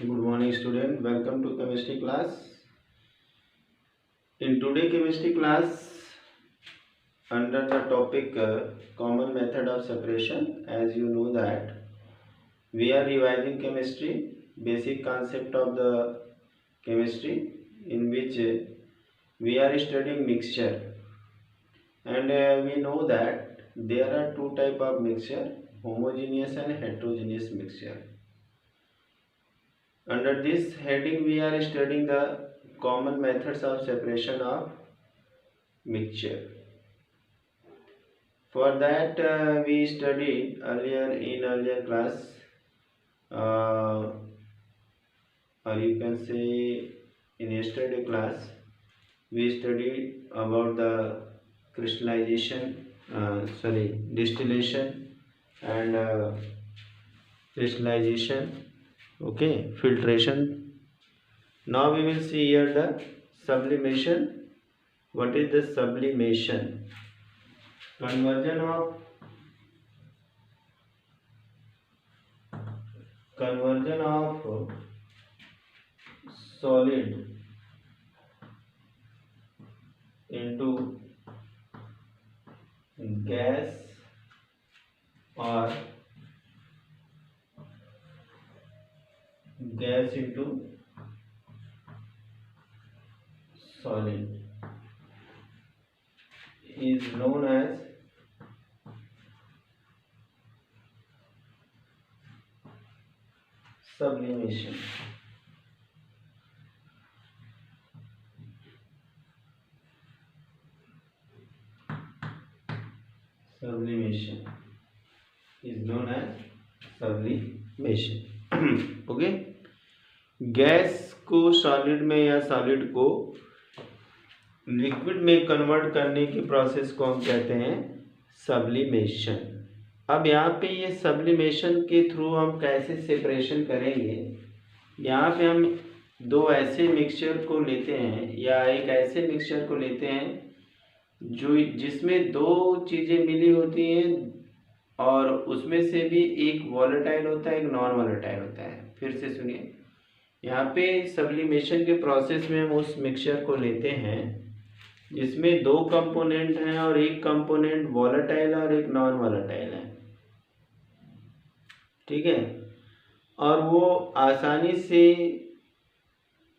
Good morning student, welcome to chemistry class. In today chemistry class under the topic common method of separation, as you know that we are revising chemistry, basic concept of the chemistry in which we are studying mixture, and we know that there are two type of mixture, homogeneous and heterogeneous mixture. Under this heading we are studying the common methods of separation of mixture. For that we studied earlier class, uh, or you can say in yesterday class we studied about the crystallization, distillation and crystallization, okay, filtration. Now we will see here the sublimation. What is the sublimation? Conversion of solid into gas or gas into solid is known as sublimation. Sublimation is known as sublimation. Okay, gas को solid में या solid को liquid में convert करने की process को हम कहते हैं सब्लिमेशन। अब यहाँ पे ये सब्लिमेशन के थ्रू हम कैसे सेपरेशन करेंगे, यहाँ पे हम दो ऐसे मिक्सचर को लेते हैं या एक ऐसे मिक्सचर को लेते हैं जो जिसमें दो चीज़ें मिली होती हैं और उसमें से भी एक वॉलेटाइल होता है, एक नॉन वॉलेटाइल होता है। फिर से सुनिए, यहाँ पे सब्लिमेशन के प्रोसेस में हम उस मिक्सचर को लेते हैं जिसमें दो कंपोनेंट हैं और एक कंपोनेंट वॉलेटाइल और एक नॉन वॉलेटाइल है, ठीक है, और वो आसानी से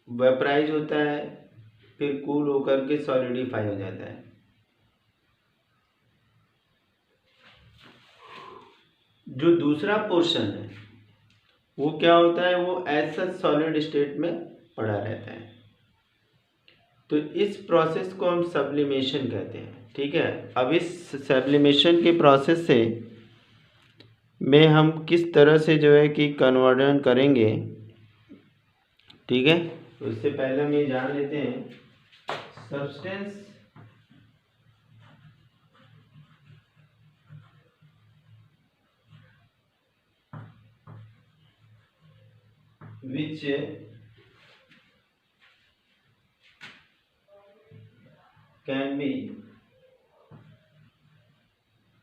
वेपराइज होता है, फिर कूल होकर के सॉलिडिफाई हो जाता है। जो दूसरा पोर्शन है वो क्या होता है, वो ऐसा सॉलिड स्टेट में पड़ा रहता है। तो इस प्रोसेस को हम सब्लिमेशन कहते हैं, ठीक है। अब इस सब्लिमेशन के प्रोसेस से में हम किस तरह से जो है कि कन्वर्जन करेंगे, ठीक है। तो इससे पहले हम ये जान लेते हैं substance which can be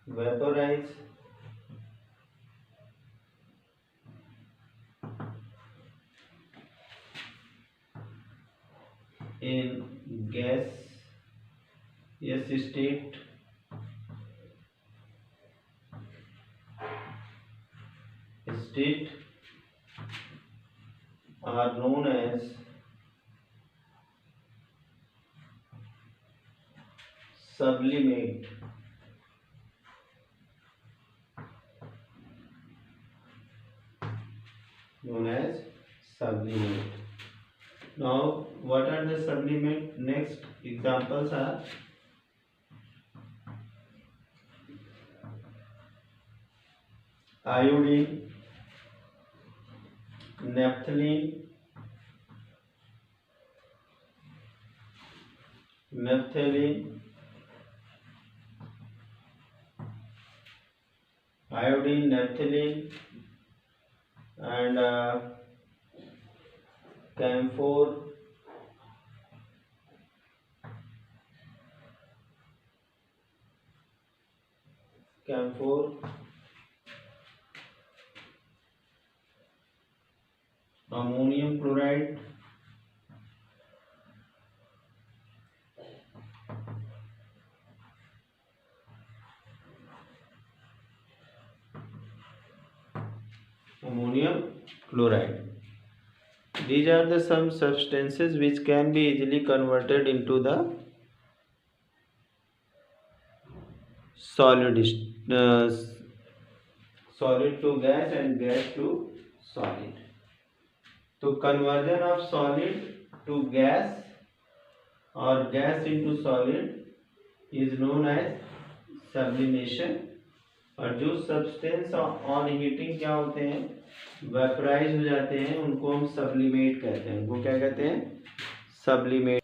vaporized in gaseous state are known as sublimate. Known as sublimate. Now, what are the sublimate? Next examples are iodine, naphthalene, iodine, naphthalene, and camphor, ammonium chloride, ammonium chloride. These are the some substances which can be easily converted into the solid to gas and gas to solid. तो conversion of solid to gas or gas into solid is known as sublimation. और जो substance on heating क्या होते हैं, vaporise हो जाते हैं, उनको हम सब्लिमेट कहते हैं। उनको क्या कहते हैं? सब्लिमेट।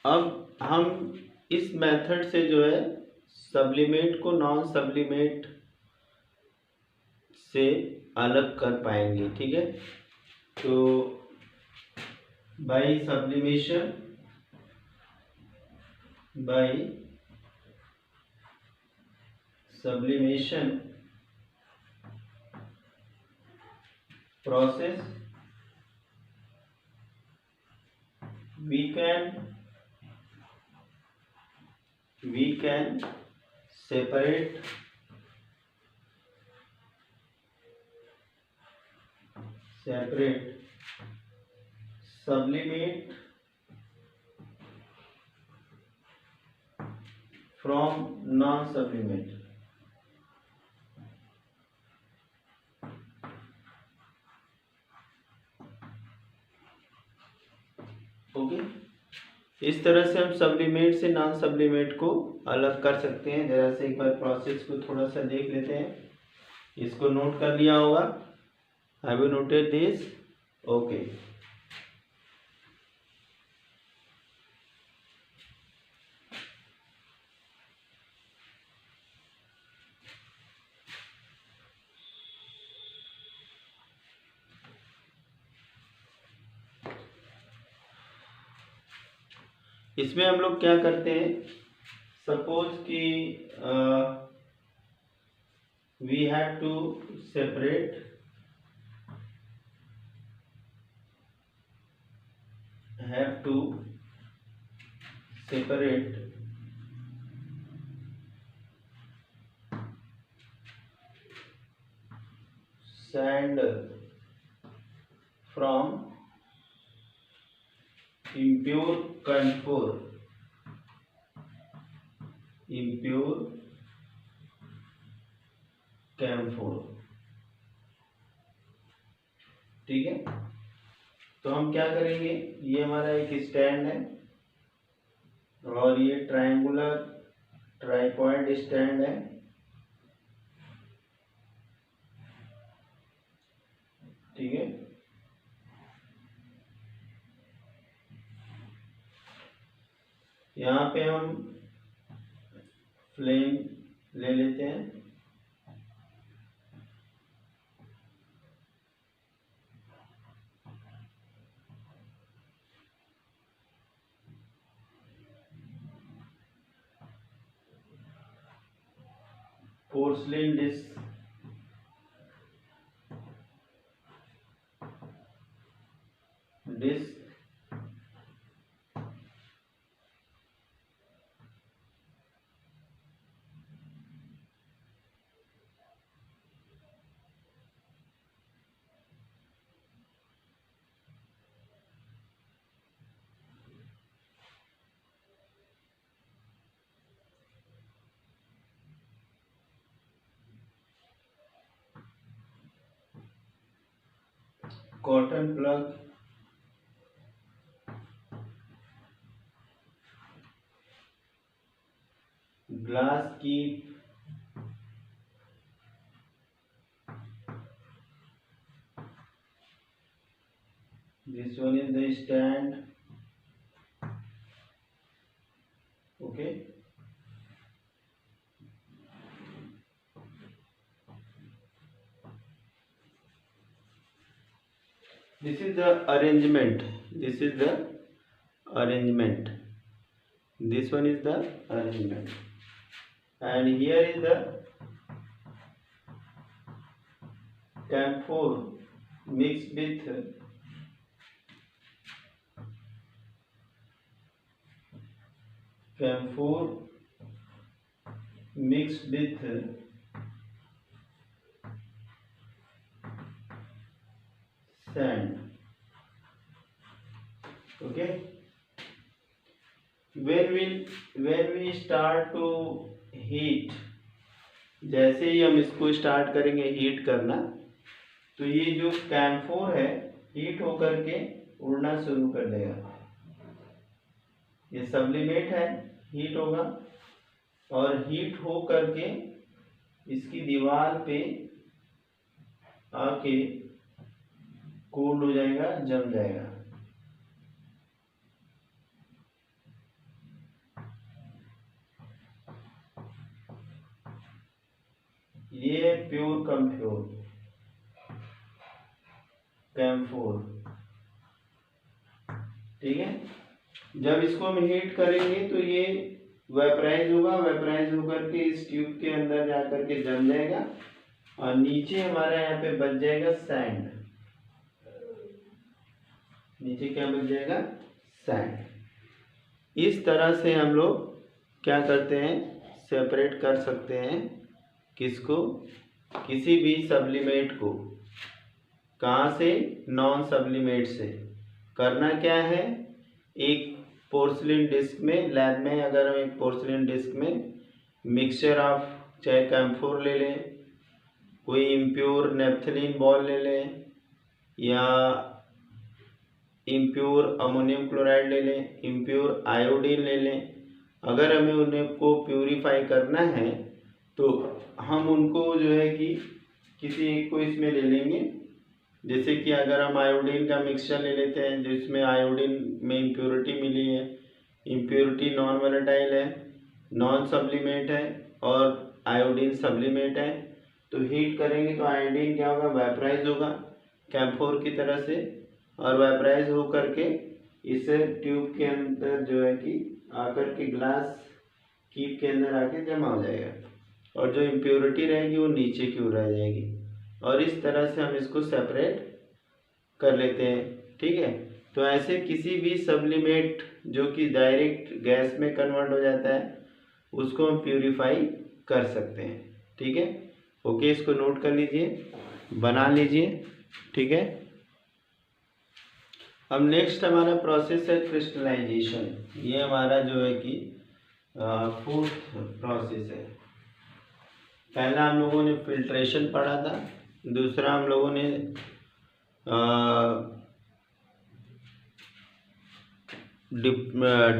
अब हम इस मेथड से जो है सब्लिमेट को नॉन सब्लिमेट से अलग कर पाएंगे। ठीक है, तो by sublimation, process we can separate sublimate from non-sublimate। Okay, इस तरह से हम सब्लिमेट से नॉन सब्लिमेट को अलग कर सकते हैं। जरा से एक बार प्रोसेस को थोड़ा सा देख लेते हैं। इसको नोट कर लिया होगा। Have you noted this? Okay, इसमें हम लोग क्या करते हैं, सपोज कि we have to separate sand from impure camphor, ठीक है। तो हम क्या करेंगे, ये हमारा एक स्टैंड है और ये ट्रायंगुलर ट्राइपॉइड स्टैंड है। ठीक है, यहाँ पे हम फ्लेम ले लेते हैं। Porcelain dish, cotton plug, glass keep, this one is the stand। okay, this is the arrangement, this one is the arrangement, and here is the camphor mixed with camphor mixed with sand. Okay, when we start to heat, जैसे ही हम इसको start करेंगे heat करना, तो ये जो camphor है heat होकर के उड़ना शुरू कर देगा। ये सब्लिमेट है, हीट होगा और हीट हो करके इसकी दीवार पे आके कोल्ड हो जाएगा, जम जाएगा। ये प्योर कैम्फोर, ठीक है। जब इसको हम हीट करेंगे तो ये वेपराइज होगा, वेपराइज होकर के इस ट्यूब के अंदर जाकर के जम जाएगा और नीचे हमारा यहाँ पे बच जाएगा सैंड। नीचे क्या बच जाएगा? सैंड। इस तरह से हम लोग क्या करते हैं, सेपरेट कर सकते हैं किसको, किसी भी सब्लिमेट को। कहाँ से? नॉन सब्लिमेट से। करना क्या है, एक पोर्सिलिन डिस्क में, लैब में अगर हम एक पोर्सिलिन डिस्क में मिक्सचर ऑफ, चाहे कैम्फोर ले लें, कोई इम्प्योर नेप्थलीन बॉल ले लें या इम्प्योर अमोनियम क्लोराइड ले लें, इम्प्योर आयोडीन ले लें। अगर हमें उन्हें को प्यूरिफाई करना है तो हम उनको जो है कि किसी एक को इसमें ले लेंगे। जैसे कि अगर हम आयोडीन का मिक्सचर ले लेते हैं जिसमें आयोडीन में इम्प्योरिटी मिली है, इम्प्योरिटी नॉन वोलेटाइल है, नॉन सब्लिमेट है और आयोडीन सब्लिमेट है, तो हीट करेंगे तो आयोडीन क्या होगा, वेपराइज होगा कैम्फोर की तरह से, और वेपराइज हो करके इस ट्यूब के अंदर जो है कि आकर के ग्लास कीप के अंदर आके जमा हो जाएगा और जो इम्प्योरिटी रहेगी वो नीचे की ओर रह जाएगी। और इस तरह से हम इसको सेपरेट कर लेते हैं, ठीक है। तो ऐसे किसी भी सब्लिमेट जो कि डायरेक्ट गैस में कन्वर्ट हो जाता है उसको हम प्यूरिफाई कर सकते हैं, ठीक है। ओके, इसको नोट कर लीजिए, बना लीजिए, ठीक है। अब नेक्स्ट हमारा प्रोसेस है क्रिस्टलाइजेशन। ये हमारा जो है कि फोर्थ प्रोसेस है। पहला हम लोगों ने फिल्ट्रेशन पढ़ा था, दूसरा हम लोगों ने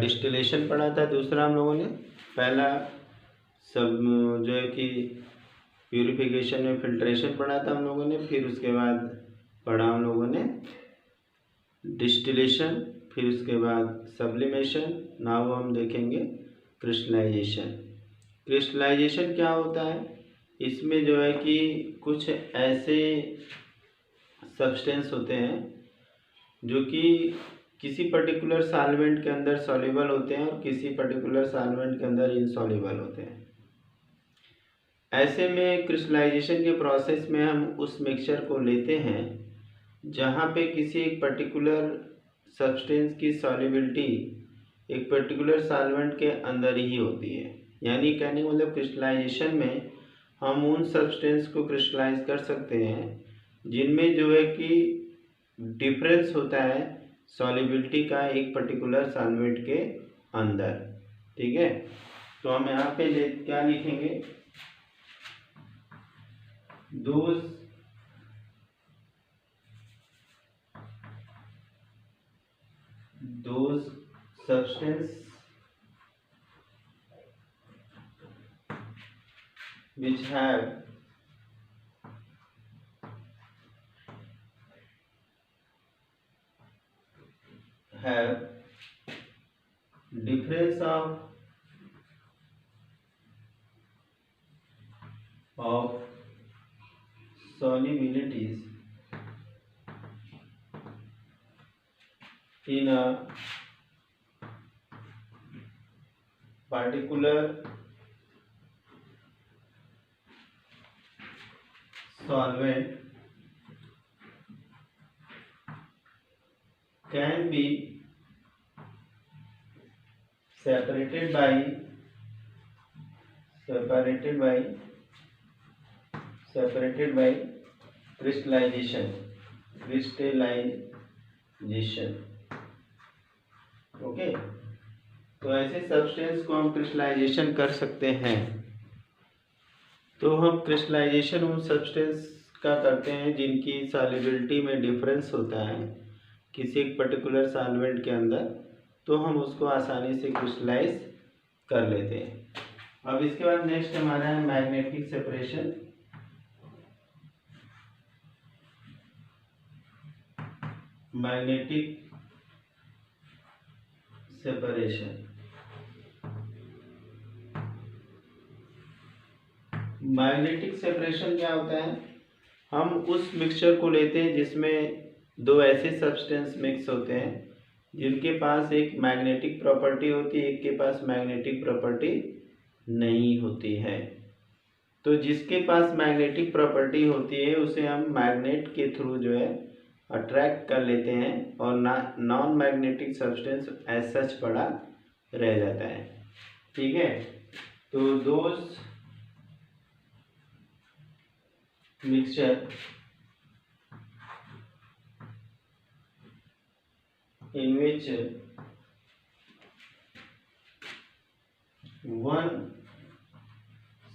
डिस्टिलेशन पढ़ा था, दूसरा हम लोगों ने पहला सब जो है कि प्यूरिफिकेशन में फिल्ट्रेशन पढ़ा था हम लोगों ने, फिर उसके बाद पढ़ा हम लोगों ने डिस्टिलेशन, फिर उसके बाद सब्लिमेशन। नाउ हम देखेंगे क्रिस्टलाइजेशन। क्रिस्टलाइजेशन क्या होता है, इसमें जो है कि कुछ ऐसे सब्सटेंस होते हैं जो कि किसी पर्टिकुलर सॉल्वेंट के अंदर सॉल्युबल होते हैं और किसी पर्टिकुलर सॉल्वेंट के अंदर इनसॉल्युबल होते हैं। ऐसे में क्रिस्टलाइजेशन के प्रोसेस में हम उस मिक्सचर को लेते हैं जहाँ पे किसी एक पर्टिकुलर सब्सटेंस की सॉल्युबिलिटी एक पर्टिकुलर सॉल्वेंट के अंदर ही होती है। यानी कहने का मतलब क्रिस्टलाइजेशन में हम उन सब्सटेंस को क्रिस्टलाइज कर सकते हैं जिनमें जो है कि डिफरेंस होता है सॉल्युबिलिटी का एक पर्टिकुलर सॉल्वेंट के अंदर, ठीक है। तो हम यहाँ पे क्या लिखेंगे, those substance which have difference of solubilities in a particular solvent can be separated by crystallization okay. तो ऐसे सब्सटेंस को हम क्रिस्टलाइजेशन कर सकते हैं। तो हम क्रिस्टलाइजेशन उन सब्सटेंस का करते हैं जिनकी सॉल्युबिलिटी में डिफरेंस होता है किसी एक पर्टिकुलर सॉल्वेंट के अंदर, तो हम उसको आसानी से क्रिस्टलाइज कर लेते हैं। अब इसके बाद नेक्स्ट हमारा है मैग्नेटिक सेपरेशन। मैग्नेटिक सेपरेशन क्या होता है? हम उस मिक्सचर को लेते हैं जिसमें दो ऐसे सब्सटेंस मिक्स होते हैं जिनके पास एक मैग्नेटिक प्रॉपर्टी होती है, एक के पास मैग्नेटिक प्रॉपर्टी नहीं होती है। तो जिसके पास मैग्नेटिक प्रॉपर्टी होती है उसे हम मैग्नेट के थ्रू जो है अट्रैक्ट कर लेते हैं और non magnetic substance as such पड़ा रह जाता है। ठीक है, तो दोस्त mixture in which one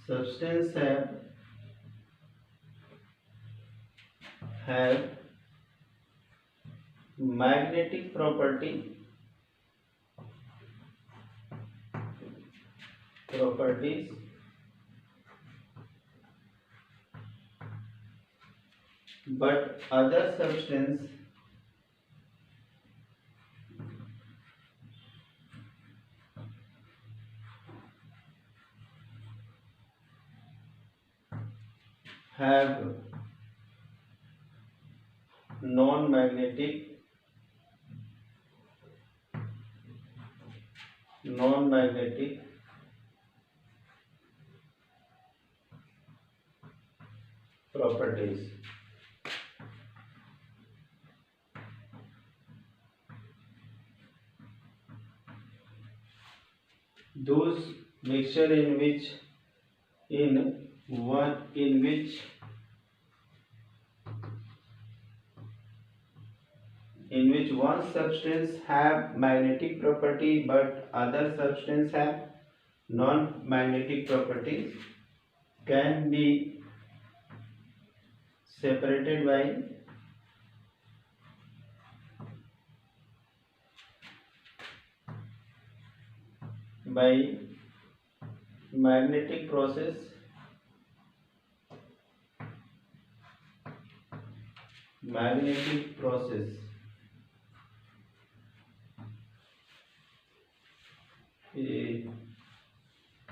substance have magnetic properties but other substance have non-magnetic properties। Those mixture in which one substance have magnetic property but other substance have non-magnetic properties can be separated by magnetic process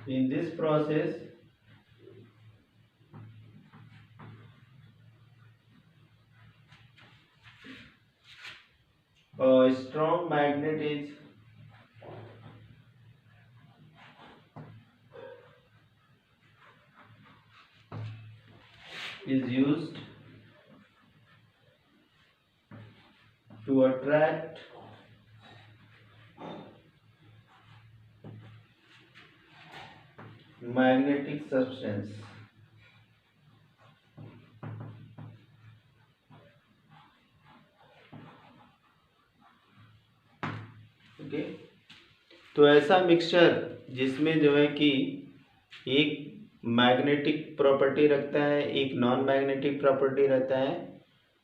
in this process a strong magnet is used to attract magnetic substance। Okay, तो ऐसा mixture जिसमें जो है कि एक magnetic property रखता है, एक नॉन मैग्नेटिक प्रॉपर्टी रहता है,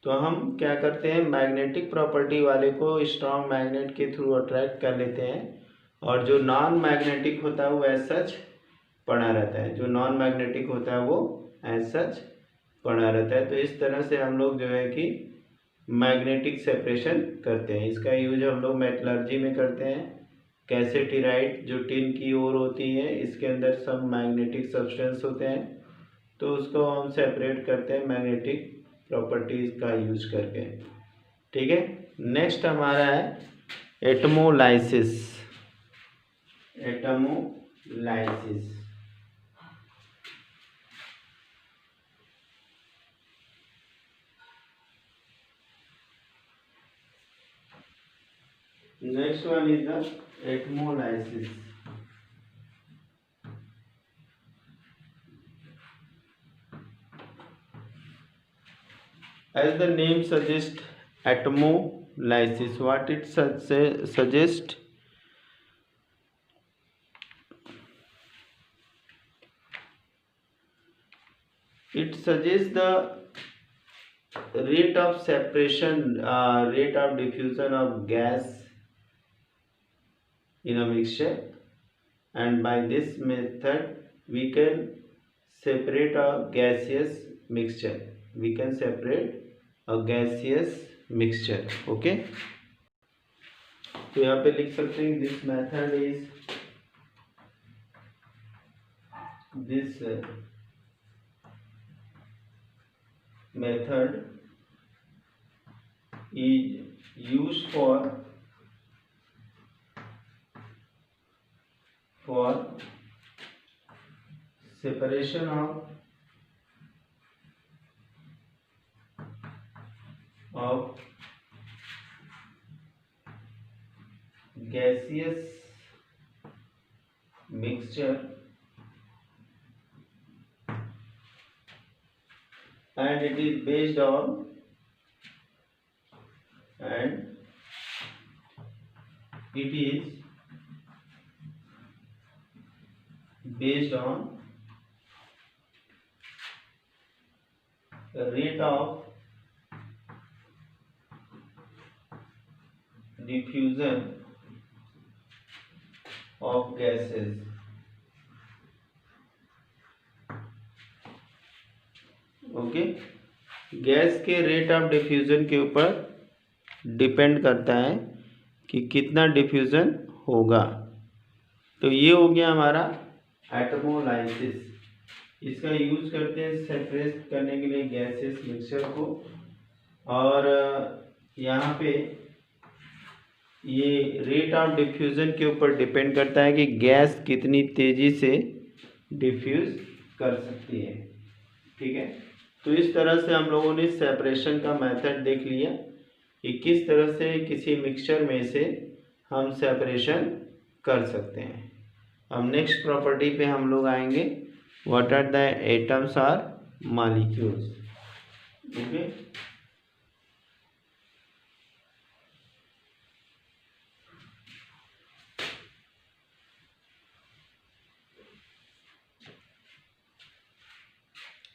तो हम क्या करते हैं मैग्नेटिक प्रॉपर्टी वाले को स्ट्रॉन्ग मैग्नेट के थ्रू अट्रैक्ट कर लेते हैं और जो नॉन मैग्नेटिक होता है वो एज सच पड़ा रहता है, जो नॉन मैग्नेटिक होता है वो एज सच पड़ा रहता है। तो इस तरह से हम लोग जो है कि मैग्नेटिक सेपरेशन करते हैं। इसका यूज हम लोग मेटलर्जी में करते हैं। कैसेटिराइट जो टिन की ओर होती है इसके अंदर सब मैग्नेटिक सब्सटेंस होते हैं, तो उसको हम सेपरेट करते हैं मैग्नेटिक प्रॉपर्टीज का यूज करके। ठीक है, नेक्स्ट हमारा है atmolysis. Next one is the atmolysis. As the name suggests, atomolysis. What it suggests? It suggests the rate of separation, rate of diffusion of gas in a mixture, and by this method we can separate a gaseous mixture. We can separate a gaseous mixture. Okay, तो यहाँ पे लिख सकते हैं this method is used for separation of gaseous mixture, and it is based on rate of diffusion of gases. Okay, gas के rate of diffusion के ऊपर depend करता है कि कितना डिफ्यूज़न होगा। तो ये हो गया हमारा एटमोलाइसिस। इसका यूज़ करते हैं सेपरेट करने के लिए गैसेस मिक्सचर को, और यहाँ पे ये रेट ऑफ डिफ्यूज़न के ऊपर डिपेंड करता है कि गैस कितनी तेज़ी से डिफ्यूज़ कर सकती है। ठीक है, तो इस तरह से हम लोगों ने सेपरेशन का मेथड देख लिया कि किस तरह से किसी मिक्सचर में से हम सेपरेशन कर सकते हैं। अब नेक्स्ट प्रॉपर्टी पे हम लोग आएंगे, what are the atoms are molecules. Okay,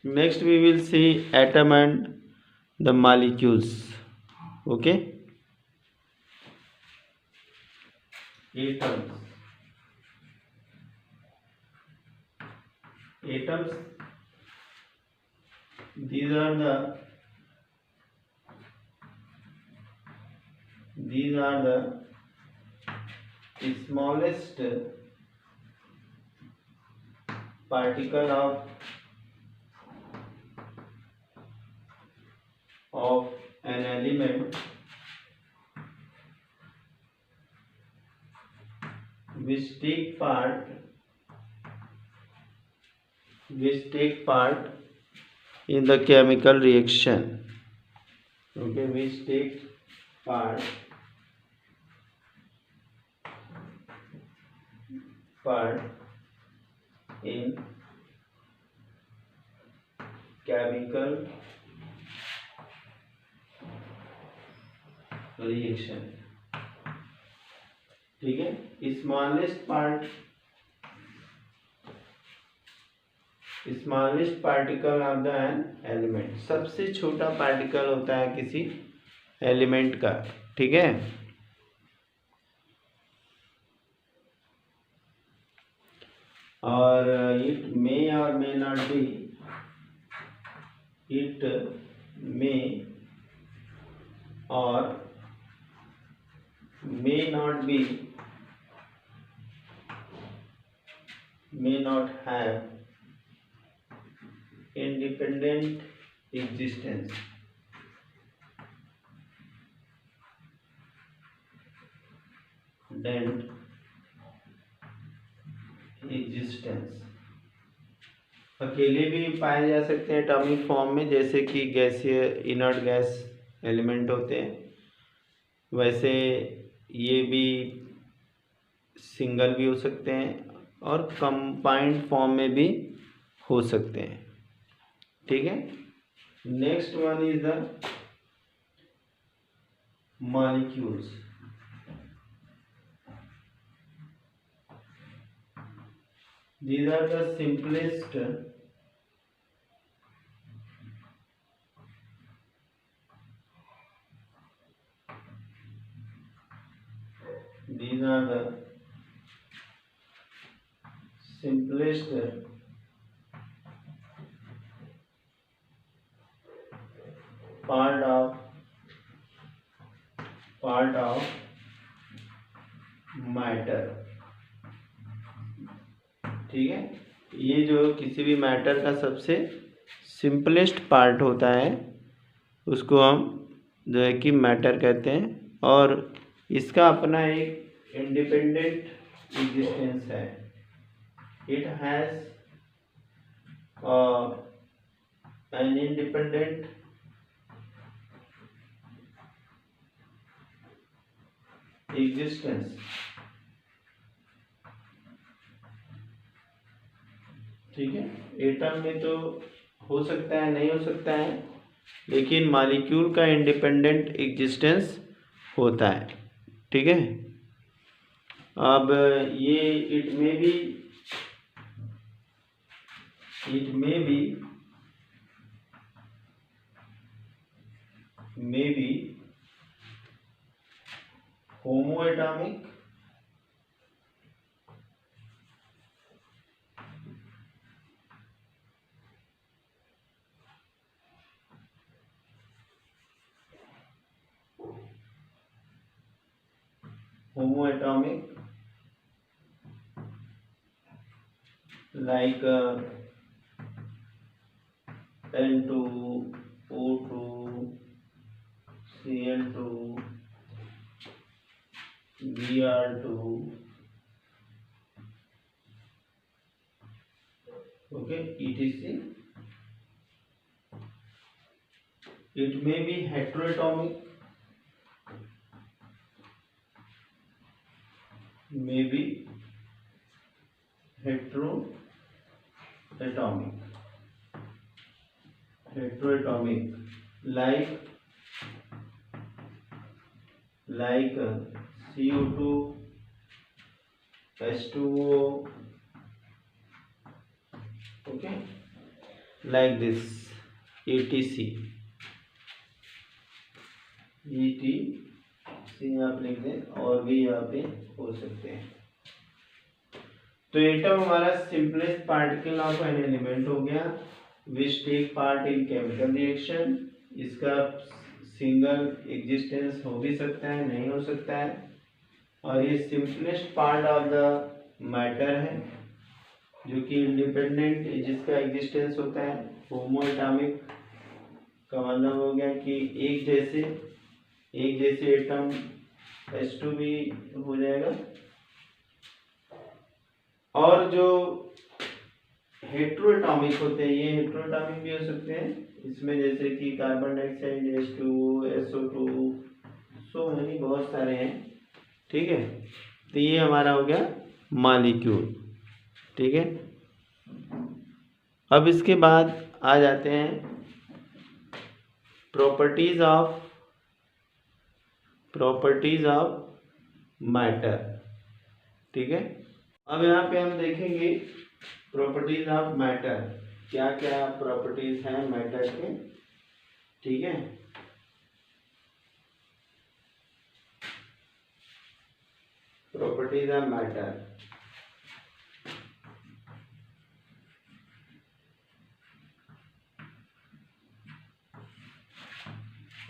next we will see atom and the molecules. Okay, atoms these are the smallest particle of an element which take part in the chemical reaction. Okay, which take part in chemical reaction. ठीक है, smallest particle of the an element, सबसे छोटा particle होता है किसी element का। ठीक है, और इट मे और may not be, it may और may not have independent existence. अकेले भी पाए जा सकते हैं एटॉमिक फॉर्म में, जैसे कि गैसीय इनर्ट गैस एलिमेंट होते हैं, वैसे ये भी सिंगल भी हो सकते हैं और कंबाइंड फॉर्म में भी हो सकते हैं। ठीक है, next one is the molecules. These are the simplest part of matter. ठीक है, ये जो किसी भी मैटर का सबसे सिंपलेस्ट पार्ट होता है उसको हम जो है कि मैटर कहते हैं, और इसका अपना एक इंडिपेंडेंट एग्जिस्टेंस है। It has an independent existence. ठीक है, एटम में तो हो सकता है, नहीं हो सकता है, लेकिन मॉलिक्यूल का इंडिपेंडेंट एग्जिस्टेंस होता है। ठीक है, अब ये it may be homoatomic like N2, O2, Cl2, Br2, okay, etc. It may be heteroatomic, like CO2, H2O, okay, like this, etc आप लिख दें, और भी यहाँ पे हो सकते हैं। तो एटम हमारा simplest particle of an element हो गया which take part in chemical reaction. इसका सिंगल एग्जिस्टेंस हो भी सकता है, नहीं हो सकता है, और ये simplest part of the matter है जो कि इंडिपेंडेंट जिसका एग्जिस्टेंस होता है। होमोएटॉमिक का मतलब हो गया कि एक जैसे एटम H2 भी हो जाएगा, और जो हेट्रोएटॉमिक होते हैं ये हेट्रोएटॉमिक भी हो सकते हैं इसमें, जैसे कि carbon dioxide, H2O, SO2, so many बहुत सारे हैं। ठीक है, तो ये हमारा हो गया मॉलिक्यूल। ठीक है, अब इसके बाद आ जाते हैं प्रॉपर्टीज ऑफ मैटर। ठीक है, अब यहाँ पे हम देखेंगे प्रॉपर्टीज ऑफ मैटर, क्या क्या प्रॉपर्टीज हैं मैटर के। ठीक है, प्रॉपर्टीज ऑफ मैटर।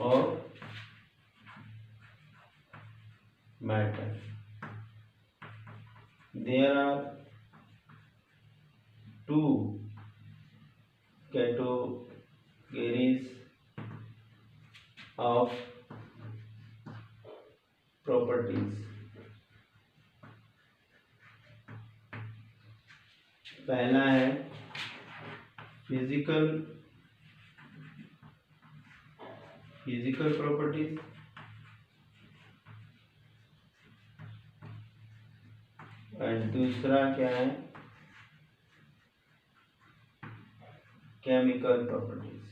और matter, there are two categories of properties. पहला है फिजिकल प्रॉपर्टीज, और दूसरा क्या है केमिकल प्रॉपर्टीज।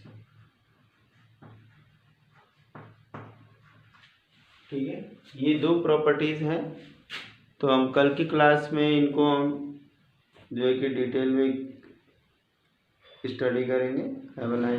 ठीक है, ये दो प्रॉपर्टीज़ हैं। तो हम कल की क्लास में इनको हम जो है कि डिटेल में स्टडी करेंगे। Have a nice